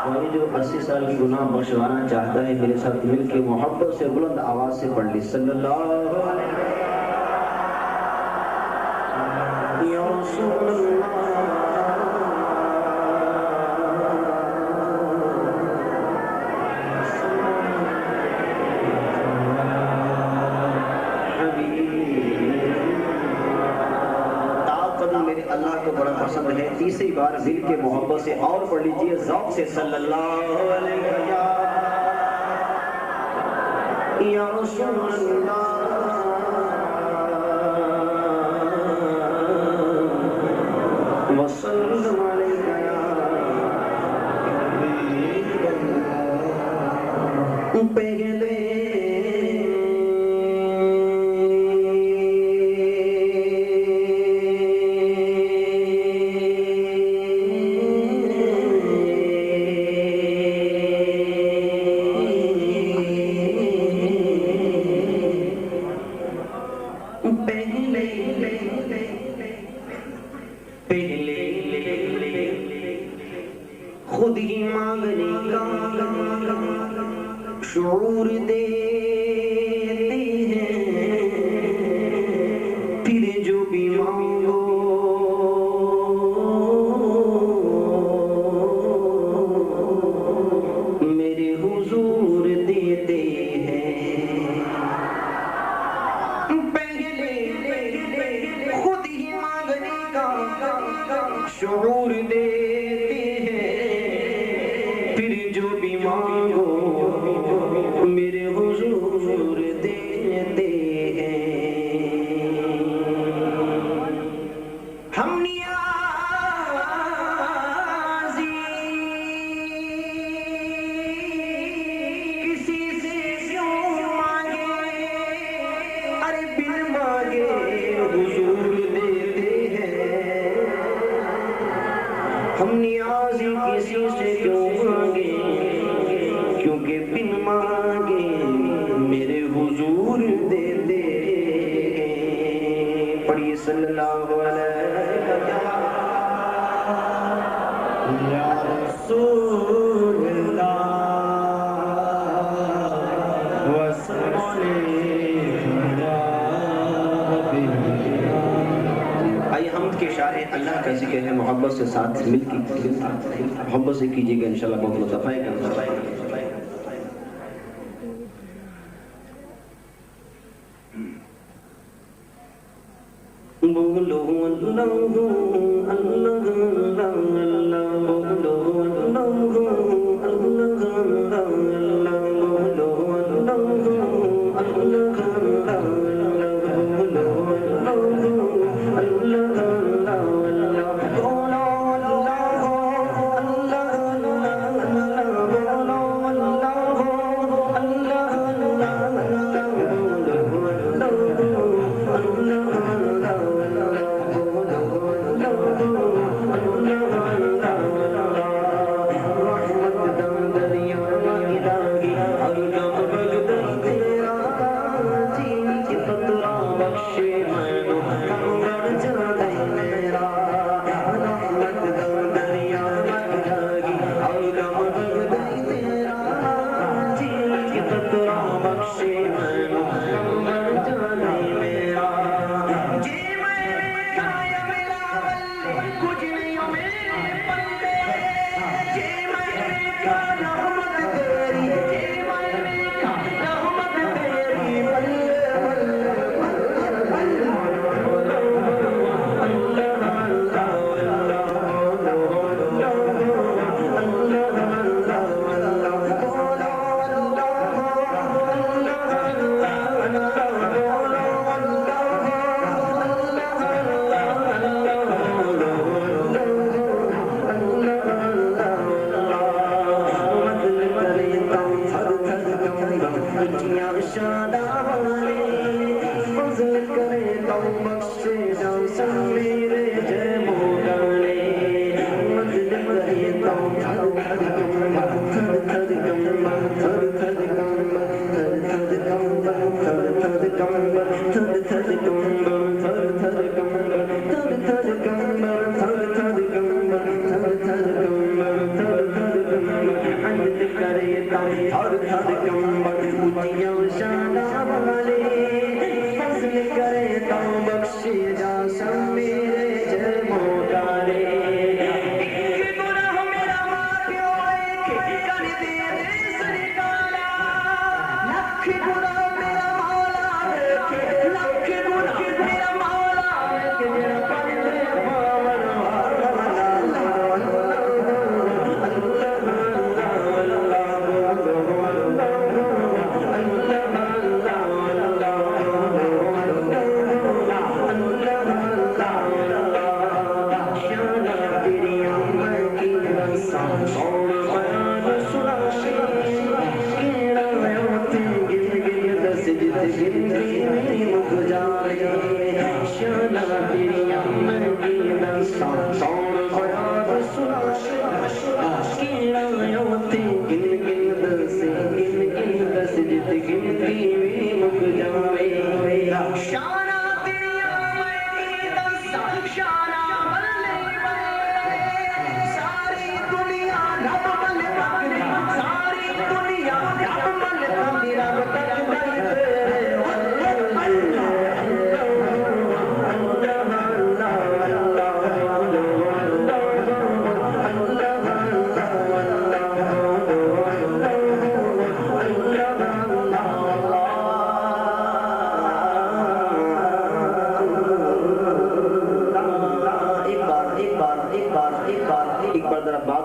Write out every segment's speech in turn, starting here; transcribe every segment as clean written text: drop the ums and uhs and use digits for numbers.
اور یہ جو 80 سال کی گناہ بخشوانا چاہتا ہے میرے ساتھ مل کے محبت سے بلند آواز سے پڑھ لی صلی اللہ علیہ وسلم یا رسول اللہ اللہ کو بڑا پسند ہے. تیسری بار دل کے محبت سے اور پڑھ لیجئے ذوق سے صلی اللہ علیہ وسلم یا رسول اللہ وسلم علیہ پہلے خود ہی مانگنے کا شعور دیتے ہیں پھر جو بھی مانگو میرے حضور دیتے ہیں. پہلے خود ہی مانگنے کا شعور دیتے جو بھی مانگو میرے حضور دیتے ہیں. ہم نیازی کسی سے کیوں مانگے ارے بن مانگے حضور دیتے ہیں. ہم نیازی کسی سے کیوں مانگے کیونکہ بن مانگے میرے حضور دیتے ہیں. پڑھیے صلی اللہ علیہ یا رسول اللہ آئیے حمد کے شاعر اللہ کا ذکر ہے محبت سے ساتھ مل کی محبت سے کیجئے گا انشاءاللہ بہت متفائے گا. بولو اللہ اللہ اللہ بولو اللہ اللہ اللہ بولو اللہ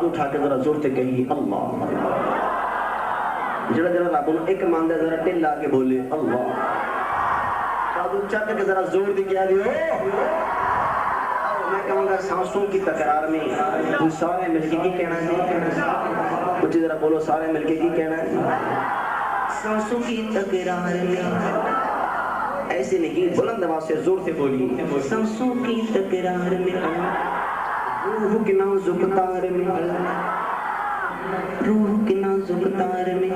اٹھا کے ذرا زور سے کہیے اللہ. جڑا جڑا رب نو ایک ماندا ذرا ٹل لا کے بولے اللہ. بازو اچھا کر کے ذرا زور دی کہہ دیو. میں کہوں گا سانسوں کی تکرار میں تم سارے مل کے کی کہنا ہے؟ کچھ ذرا بولو سارے مل کے کی کہنا ہے؟ سانسوں کی تکرار میں ایسے نہیں بلند آواز سے زور سے بولیے. سانسوں کی تکرار میں روح کے نازک تار میں روح کے نازک تار میں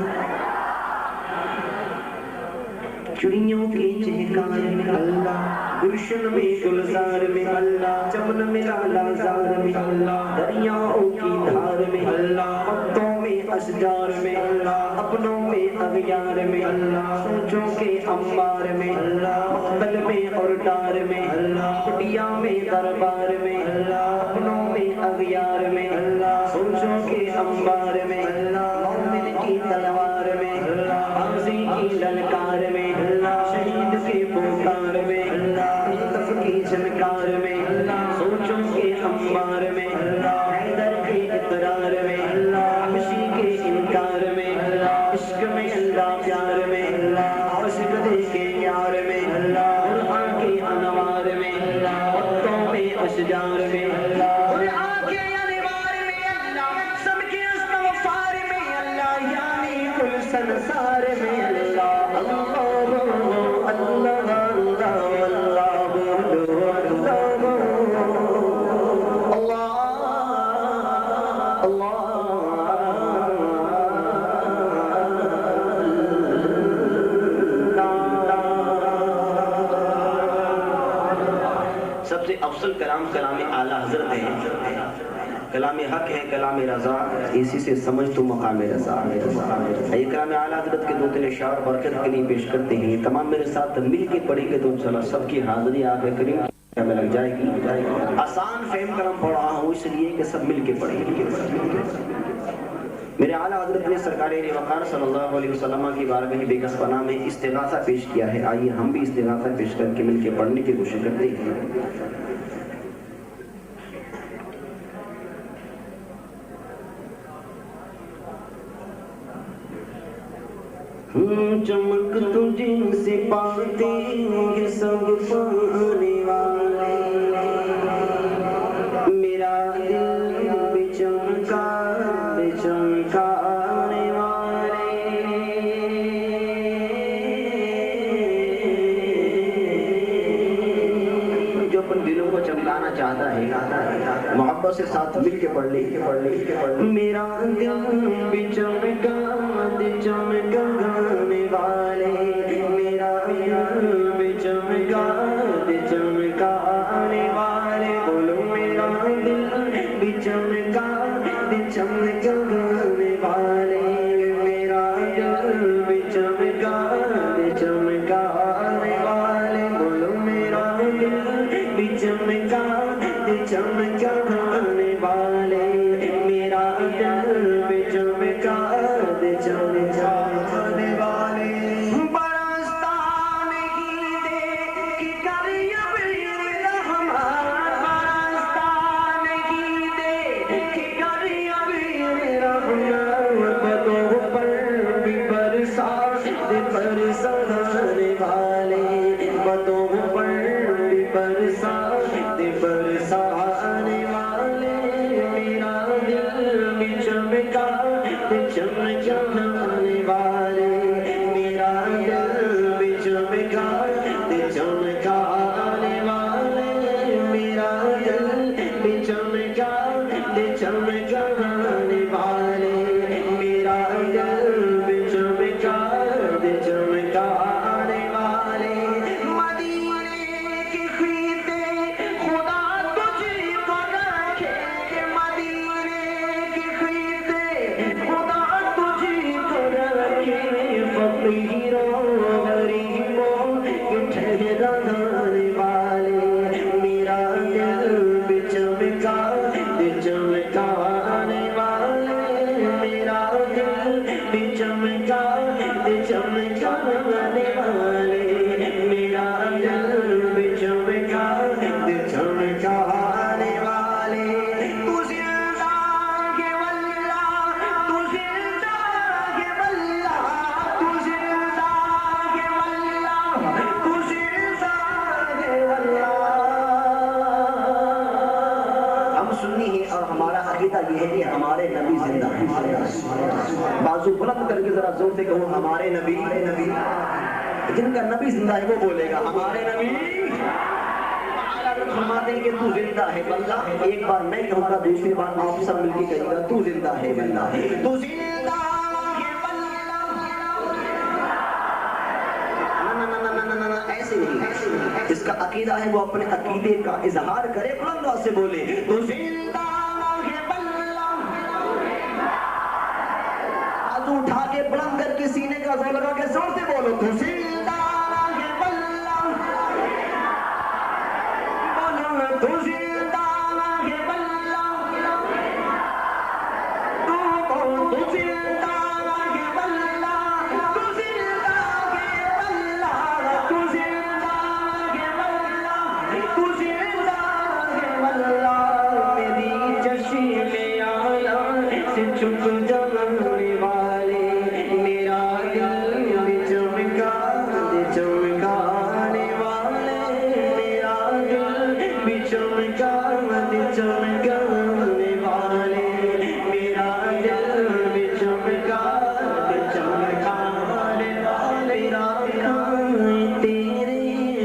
چڑیوں کے چہکار میں اللہ گلشن میں گلزار میں اللہ چمن میں لالا زار میں اللہ دریاؤں کی دھار میں اللہ پتوں میں اشجار میں اللہ اپنوں میں اغیار میں اللہ سوچوں کے انبار میں اللہ مقتل میں اور ڈار میں اللہ کٹیا میں دربار میں اللہ اپنوں میں اغیار میں اللہ سوچوں کے انبار میں اللہ مومن کی تلوار میں اللہ غازی کی للکار میں اللہ شہید کے پکار میں اللہ طرف کی جھنکار میں اللہ سوچوں کے انبار میں اللہ حیدر کے اقرار میں اللہ حبشی کے انکار میں اللہ عشق میں اللہ پیار میں اللہ عاشق دے کے یار میں اللہ قرآن کے انوار میں اللہ پتوں میں اشجار میں اللہ قرآن کے انوار میں اللہ سب کے استغفار میں اللہ یعنی کل سنسار میں اللہ سب سے افضل کلام کلام اعلیٰ حضرت ہے. کلام حق ہے کلام رضا اسی سے سمجھ تو مقام رضا. یہ کلام اعلیٰ حضرت کے دو تین اشعار برکت کے لیے پیش کرتے ہیں. تمام میرے ساتھ مل کے پڑھیں گے تو انشاءاللہ سب کی حاضری آقا کریم میں لگ جائے گی. آسان فہم کرم پڑھ رہا ہوں اس لیے کہ سب مل کے پڑھیں گے. میرے اعلیٰ حضرت نے سرکار وقار صلی اللہ علیہ وسلم کی بارگاہ بیگس پناہ میں استغاثہ پیش کیا ہے. آئیے ہم بھی استغاثہ پیش کر کے مل کے پڑھنے کی کوشش کرتے ہیں. چمک تجھ سے پاتے ہیں سب پانے والے میرا دل بھی چمکا بھی چمکانے والے جو اپن دلوں کو چمکانا چاہتا ہے محبت سے ساتھ مل کے پڑھ لے میرا دل بھی چمکا بھی چمکانے والے میرا دل بھی چمکا بھی چمکانے والے بولو میرا دل بھی چمکا بھی چمکانے والے میرا دل بھی چمکا بھی چمکانے والے بولو میرا دل بھی چمکا بھی چمکانے والے میرا دل بھی چمکا بھی چمکانے والے برستان ہی دے کہ کریب رحمان برستان ہی دے کہ کریب چمکا دے چمکانے والے میرا دل بھی چمکا دے چمکانے والے میرا دل بھی چمکا دے چمکانے والے میرا دل بھی چمکا دے چمکانے والے مدینے کی خطے خدا تجھ کو رکھے مدینے کی خطے خدا تجھ کو رکھے فقیروں غریبوں کے ٹھہرانے والے میرا دل بھی چمکا دے چمکانے والے میرا دل بھی چمکا دے چمکانے والے میرا دل بھی چمکا دے چمکانے والے تو زندہ ہے واللہ تو زندہ ہے واللہ تو زندہ ہے واللہ تو زندہ ہے واللہ ہم سنی ہیں اور ہمارا عقیدہ یہ ہے کہ ہمارے نبی زندہ ہیں بازو بلند کر کے ذرا زور سے کہو ہمارے نبی جن کا نبی زندہ ہے وہ بولے گا ہمارے نبی فرماتے ہیں کہ تو زندہ ہے واللہ ایک بار میں کہوں گا دوسری بار آپ سب مل کے کہے گا تو زندہ ہے واللہ تو زندہ ہے واللہ ایسے نہیں اس کا عقیدہ ہے وہ اپنے عقیدے کا اظہار کرے بلند آواز سے بولے تو زندہ ہے واللہ ہاتھوں اٹھا کے بلند کر کے سینے کا زور لگا کے زور سے بولو تو زندہ ہے واللہ بولو تو زندہ ہے واللہ تو زندہ ہے واللہ تو زندہ ہے واللہ تو زندہ ہے واللہ تو زندہ ہے واللہ میری چشم آیا سے چھپ جانے والے میرا دل بھی چمکا دے چمکانے والے میرا دل بھی چمکا دے چمکانے والے میرا دل بھی چمکا دے چمکانے والے تیرے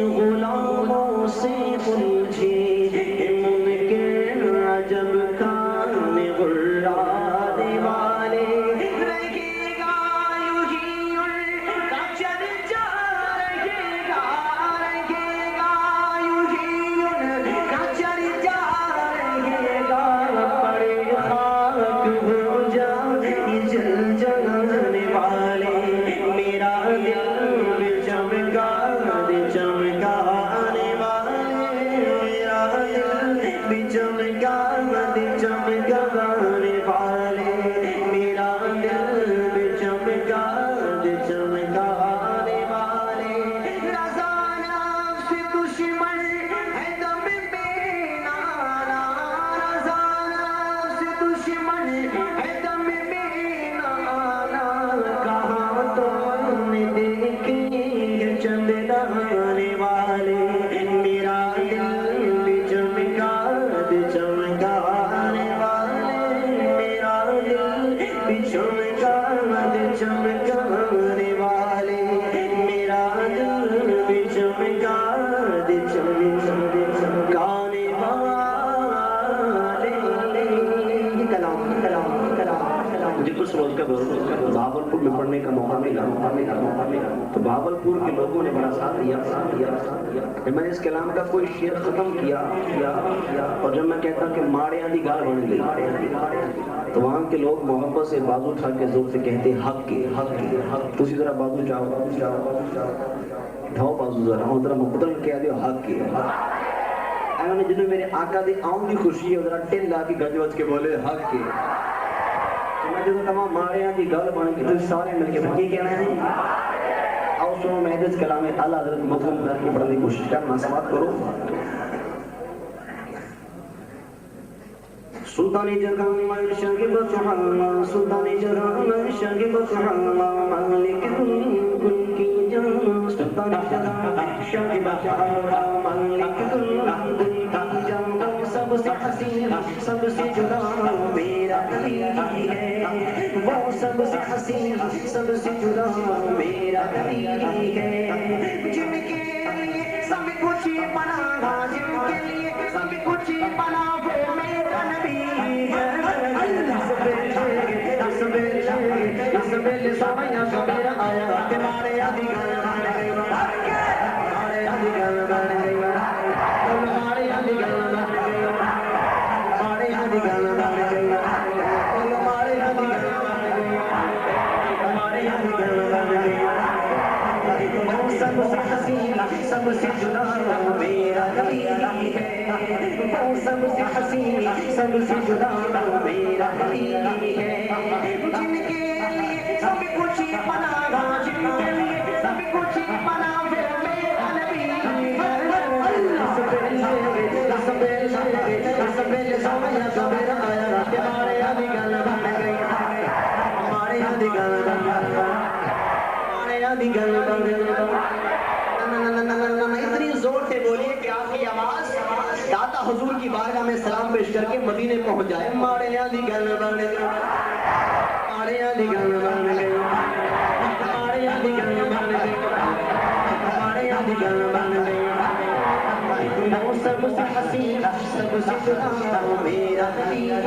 غلاموں سے پوچھے منکر عجب کام غرانے والے رہے گا یوں ہی ان کا چرچا رہے گا یوں ہی ان کا چرچا رہے گا پڑے خاک ہو جائے جل جانے والے میرا دل بھی چمکا دے چمکانے والے میرا دل بھی چمکا دے چمکانے والے میرا دل بھی چمکا دے چمکانے والے رضا نفس دشمن ہے دم بے نانا رضا نفس دشمن ہے دم بے نانا کہاں تو نے دیکھیں گے چند دانے والے میرا دل بھی چمکا دے چمکانے والے میرا دل بھی چمکا دے چمکانے والے میرا دل بھی چمکا دے چمکانے والے مجھے کچھ روز کا بھاولپور میں پڑھنے کا موقع ملا تو بھاولپور کے لوگوں نے بڑا ساتھ دیا جب میں نے اس کلام کا کوئی شعر ختم کیا اور جب میں کہتا کہ ماڑیاں دی گال بن گئی تو وہاں کے لوگ محبت سے بازو اٹھا کے زور سے کہتے حق کے تو اسی طرح بازو اٹھاؤ بازو ذرا محبت کہہ دیو حق کے انہوں نے جنہوں میرے آقا دی آؤں کی خوشی ہے ذرا ٹل لا کے گج وج کے بولے حق کے میں جو تمام ماڑیاں دی گل بن کے تو سارے مل کے کی کہنا ہے آؤ سنو محدث کلام اعلیٰ حضرت مطلب در کی پڑھنے کی کوشش کرنا سماعت کرو سلطانی جگہ میں شاگب سبحان سلطانی جگہ میں شاگب سبحان مالک کل کی جان سلطانی جگہ میں شاگب سبحان مالک کل کی جان سب سے حسین سب سے جدا میرا علی ہے وہ سب سے حسین سب سے جدا میرا نبی ہے جن کے لیے سب کچھ بنا جن کے لیے سب کچھ بنا وہ میرا نبی ہے سبیل سامیا میرا آیا تمہارے آدھی گل بن گئی ہمارے آدھی گل بن گئی ہمارے آدھی گل بن گئی ہمارے آدھی گل بن گئی ہمارے آدھی گل بن گئی ہمارے آدھی گل بن گئی سب سے حسین سب سے جدا میرا نبی ہے سب سے حسین سب سے جدا میرا نبی ہے جن کے لیے سب کچھ بنا جن کے لیے سب کچھ بنا وہ میرا نبی ہے سبیل سامیا میرا آیا ہمارے آدھی گل بن گئی ہمارے آدھی گل بن گئی ہمارے آدھی گل بن گئی اتنی زور سے بولیے کہ آپ کی آواز داتا حضور کی بارگاہ میں سلام پیش کر کے مدینے پہنچ جائے ہمارے آدھی گل بن گئی ہمارے آدھی گل بن گئی ہمارے آدھی گل بن گئی ہمارے آدھی گل بن گئی سب سے حسین سب سے جدا میرا نبی ہے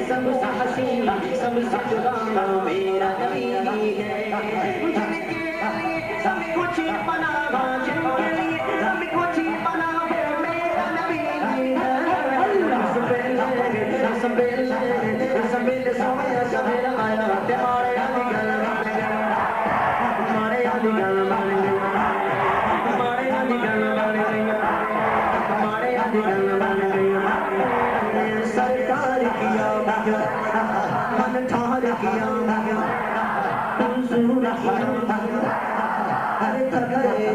سب سے حسین سب سے جدا میرا نبی ہے جن کے لیے سب کچھ بنا جن کے لیے سب کچھ بنا وہ میرا نبی ہے سبیل سامیا میرا آیا تمہارے آدھی گل بن گئی ہمارے آدھی گل بن گئی ہمارے آدھی گل بن گئی ہمارے آدھی گل بن گئی سرکار کیا من ٹھار کیا حضور کیا ارے تھک گئے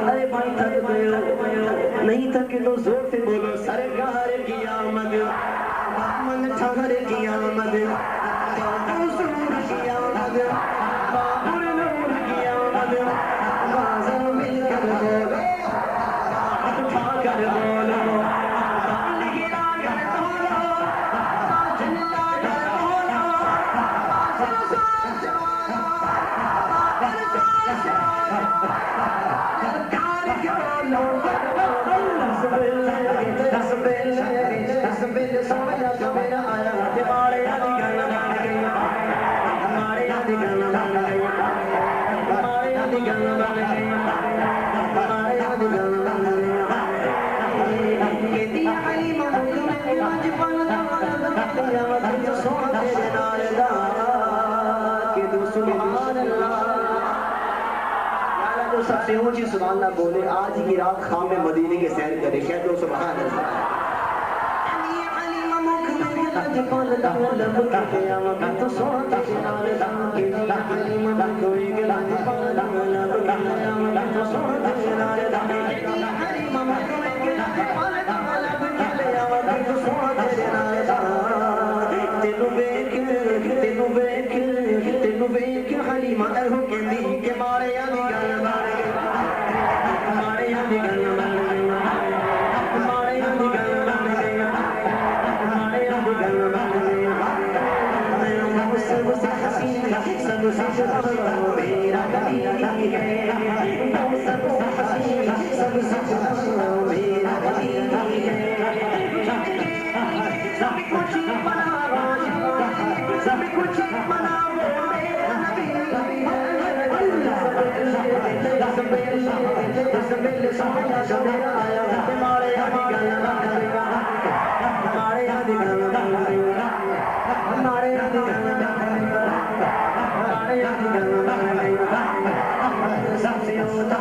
ارے بھائی تھک گئے نہیں تھکے تو زور سے بولو سرکار کیا من ٹھار کیا من حضور کیا من بابر نور کیا من بازر مل کر بولو اٹھا کر بولو گرا کر بولو جلا کر بولو سبیل سامیا میرا آیا ہمارے آدھی گل بن گئی ہمارے آدھی گل بن گئی ہمارے آدھی گل بن گئی ہمارے آدھی گل بن گئی کہتی علی مملک میں مجھ پر دولت دیا وقت سونا تیرے نال دا کہ تو سبحان اللہ تو سب سے اونچی سبحان اللہ بولے آج کی رات خام میں مدینے کے سیر کرے کہہ دو سبحان اللہ جپال دولت کیا وقت سونا تیرے نال دا کہ علی مملک کوئی گلا جپال دولت کیا وقت سونا تیرے نال دا علی مملک میں گلا جپال دولت کیا وقت سونا تیرے نال دا تینوں ویکھ حلیمہ ایہو کہندی کہ مارے آدھی گل بن گئی ہمارے آدھی گل بن گئی ہمارے آدھی گل بن گئی ہمارے آدھی گل بن گئی سب سے حسین سب سے جدا میرا نبی ہے سب سے حسین سب سے جدا میرا نبی ہے سب کچھ بنا سب کچھ بنا میرا نبی سبیل سامیا میرا آیا ہمارے آدھی گل بن گئی ہمارے آدھی گل بن گئی ہمارے آدھی گل بن گئی ہمارے آدھی گل بن گئی سب سے اونچا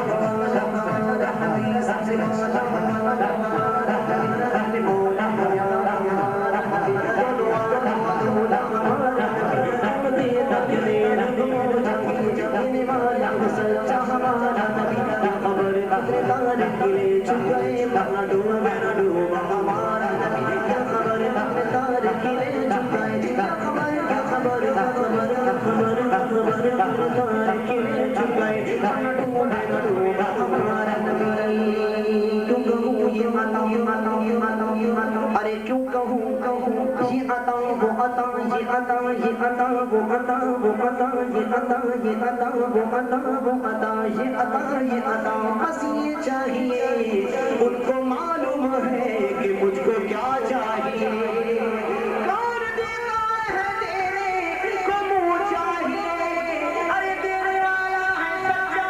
نبی سب سے اونچا ارے کیوں کہوں یہ عطاؤں وہ عطا یہ عطا یہ عطا وہ عطا وہ عطا یہ عطا یہ عطا وہ عطا وہ عطا یہ عطا یہ عطا بس یہ چاہیے ان کو معلوم ہے کہ مجھ کو کیا چاہیے کون دیتا ہے تیرے کو منہ چاہیے ارے دینے والا ہے سچا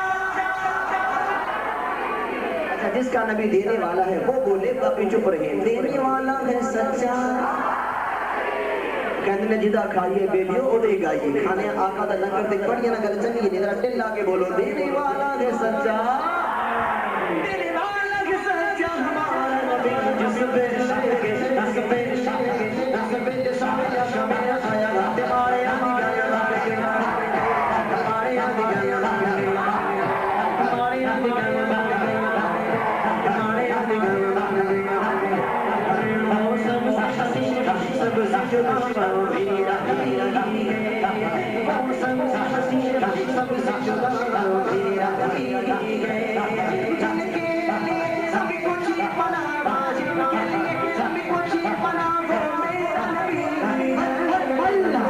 اچھا جس کا نبی دینے والا ہے وہ بولے باقی چپ رہے دینے والا ہے سچا کہنے نے جدا کھائیے بیلیو اڑے گائیے کھانے آقا دا لنگر دے پڑھئے نہ گل چنگی ہے ذرا ٹل لاکے بولو دینے والا ہے سچا دینے والا ہے سچا ہمارا نبی جس بے شاگے جس بے شاگے جس بے شاگے شمیر آیا تمہارے آدھی گایا لگے ہمارے آدھی گایا لگے ہمارے آدھی گایا لگے ہمارے آدھی گایا لگے موسم حسین سب سے جدا میرا موسم حسین سب سے جدا میرا جن کے لیے سب کچھ بنا جن کے لیے سب کچھ بنا وہ میرا نبی اللہ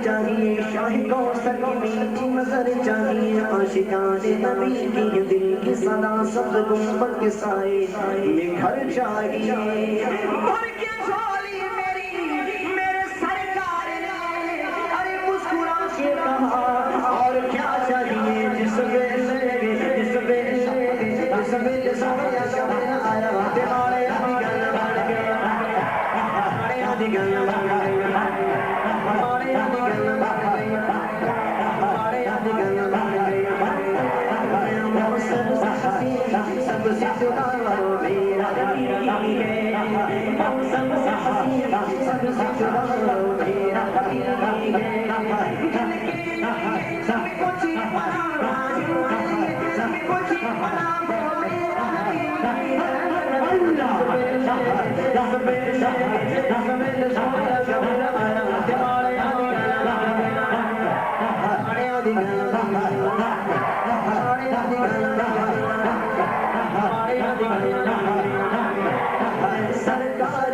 چاہیے شاہ کوثر کی میٹھی نظر چاہیے عاشقان نبی کی دل کی صدا سبز گنبد کے سائے میں گھر چاہیے بھر کے جھولی میری میرے سرکار نے ارے مسکرا کے کہا اور کیا چاہیے جس ویلے سویا شبیر آیا تمہارے آدھی گیا بڑھ گیا ہمارے آدھی گیا بڑھ گیا ہمارے آدھی گیا بڑھ گیا ہمارے آدھی گیا بڑھ گیا موسم حسین سب سے جدا میرا نبی ہے موسم حسین سب سے جدا میرا نبی ہے جن کے لیے سب کچھ بنا سب کچھ بنا وہ میرا نبی سرکار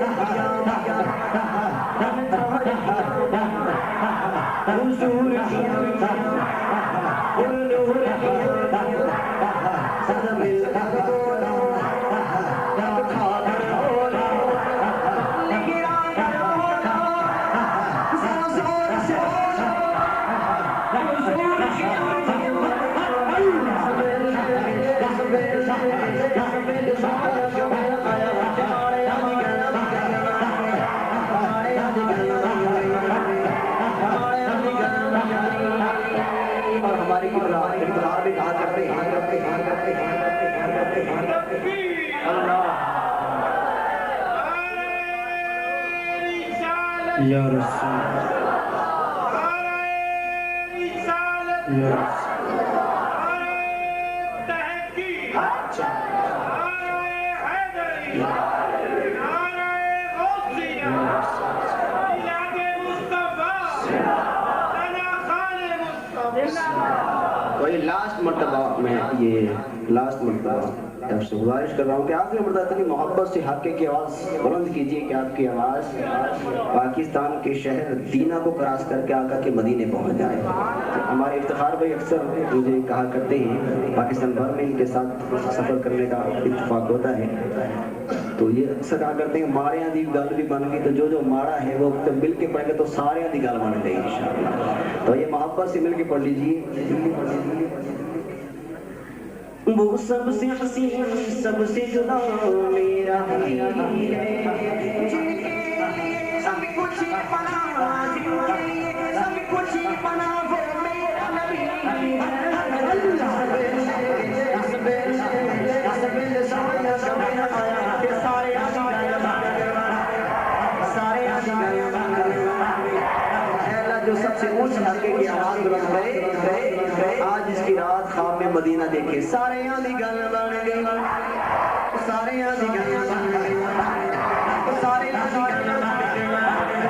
حضور یا رسول یا کوئی لاسٹ مرتبہ میں یہ لاسٹ مرتبہ آپ سے گزارش کر رہا ہوں کہ آپ نے مرتبہ اتنی محبت سے حقے کی آواز بلند کیجئے کہ آپ کی آواز پاکستان کے شہر دینہ کو کراس کر کے آقا کے مدینے پہنچ جائے. ہمارے افتخار بھائی اکثر مجھے کہا کرتے ہیں پاکستان بھر میں ان کے ساتھ سفر کرنے کا اتفاق ہوتا ہے تو یہ اکثر کہا کرتے ہیں مارے دی گل بھی بن گئی تو جو ماڑا ہے وہ مل کے پڑھ گے تو سارے دی گل بن گئی انشاءاللہ. تو یہ محبت سے مل کے پڑھ لیجیے. وہ سب سے حسین سب سے جدا میرا حبیب ہے جن کے لیے سب کچھ بنا جن کے لیے سب کچھ بنا وہ میرا نبی ہے. مدینہ دیکھے سارے دی گل بن گئی سارے دی گل بن گئی سارے دی گل بن گئی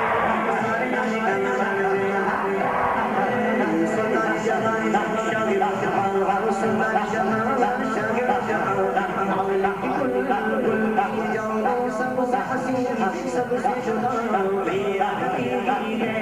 سارے دی گل بن گئی سلطان جہان شاگرد جہان سلطان جہان شاگرد جہان کل جاؤ سب سے حسین سب سے جدا میرا حقیقی ہے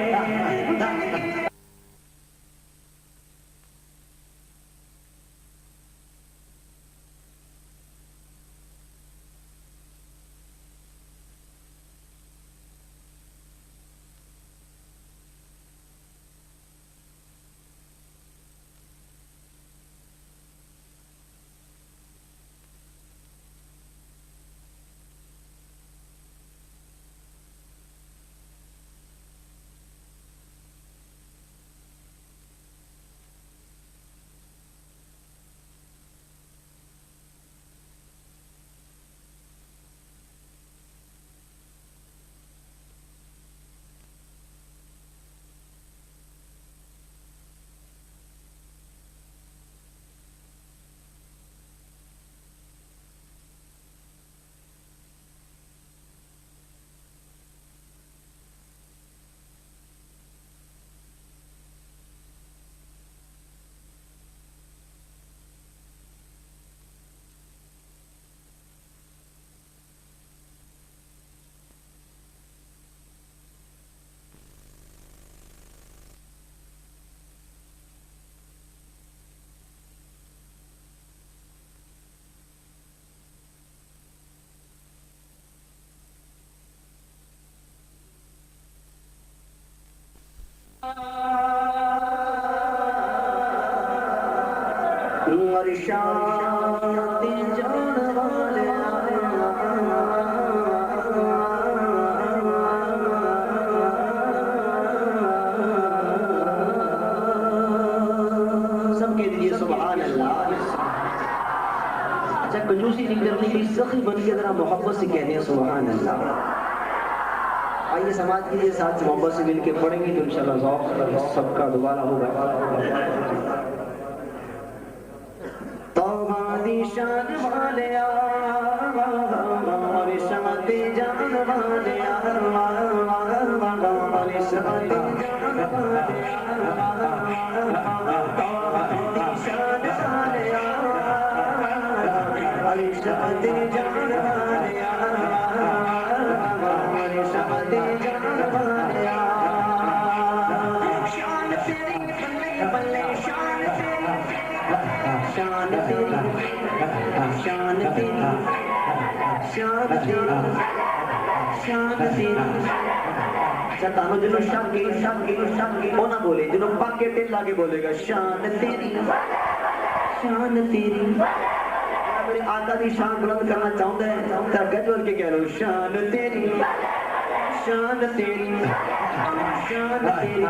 کنجوسی نہیں کرنی سخی بن کے ذرا محبت سے کہنے ہیں سبحان اللہ آئیے سماعت کیجیے ساتھ محبت سے مل کے پڑھیں گے تو انشاءاللہ ذوق سب کا دوبارہ ہوگا توبہ دی شان والیا اور شان جان والیا اور شان جان تانو جنہوں شاکی وہ نہ بولے جنہوں پاکے ٹل آگے بولے گا شان تیری میرے آقا دی شان بلند کرنا چاہتا ہے تر گجور کے کہہ لو شان تیری شان تیری شان تیری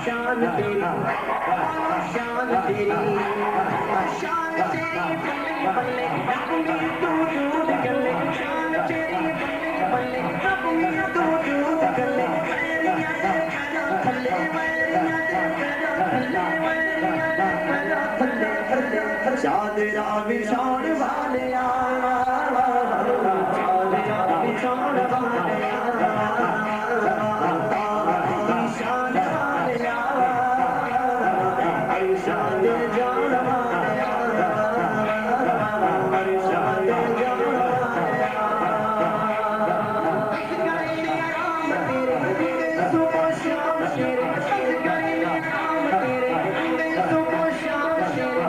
شان تیری شان تیری شان تیری بلے بلے تو جود کر لے شان تیری بلے بلے تو جود کر لے چادرہ بچھاڑ والیا چادرہ بچھاڑ والیا شان والیا ارشاد جان والیا ارشاد جان والیا رام تیرے صبح شام شیر رام تیرے صبح شام شیر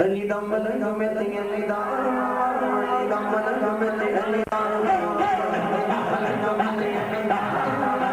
علی دا ملنگ میں تے علی دا ملنگ میں تے علی دا ملنگ میں تے علی دا